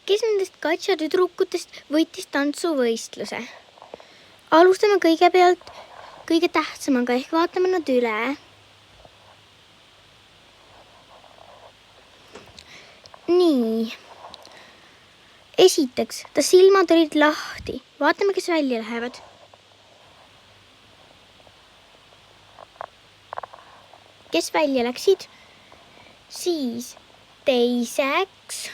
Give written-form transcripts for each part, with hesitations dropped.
Kes nendest Katja tüdrukutest võitis tantsuvõistluse? Alustame kõigepealt kõige tähtsamaga ehk vaatame nad üle. Nii. Esiteks, ta silmad olid lahti. Vaatame, kes välja lähevad. Kes välja läksid? Siis teiseks,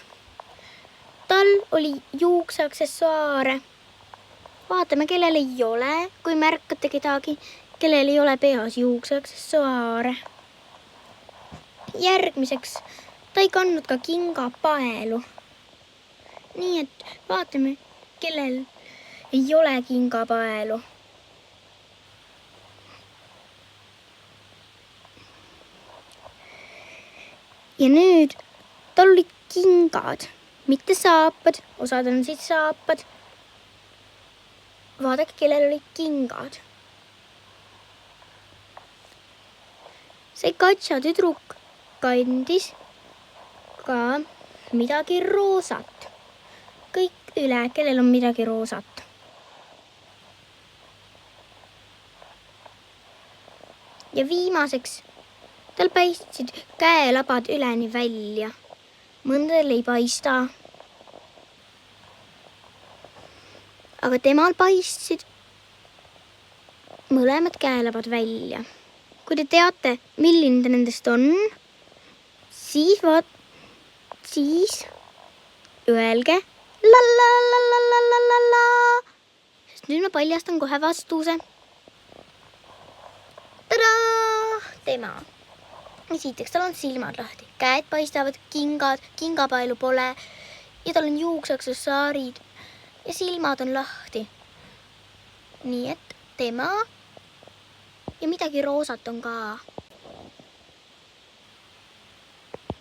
tal oli juukseaksessuaare. Vaatame, kellel ei ole, kui märkate kedagi, kellel ei ole peas juukseaksessuaare. Järgmiseks, ta ei kandnud ka kingapaelu. Nii et vaatame, kellel ei ole kingapaelu. Ja nüüd tal olid kingad, mitte saapad, osad on siis saapad. Vaadake, kellel olid kingad. See Katja tüdruk kandis ka midagi roosat. Kõik üle, kellel on midagi roosat. Ja viimaseks, tal paistsid käelabad üleni välja. Mõndadel ei paista. Aga temal paistsid mõlemad käelabad välja. Kui te teate, milline ta nendest on, siis öelge la. Sest nüüd ma paljastan kohe vastuse. Tadaa! Tema. Esiteks, tal on silmad lahti, käed paistavad, kingad, kingapaelu pole ja tal on juukseaksessuaarid ja silmad on lahti. Nii et tema ja midagi roosat on ka.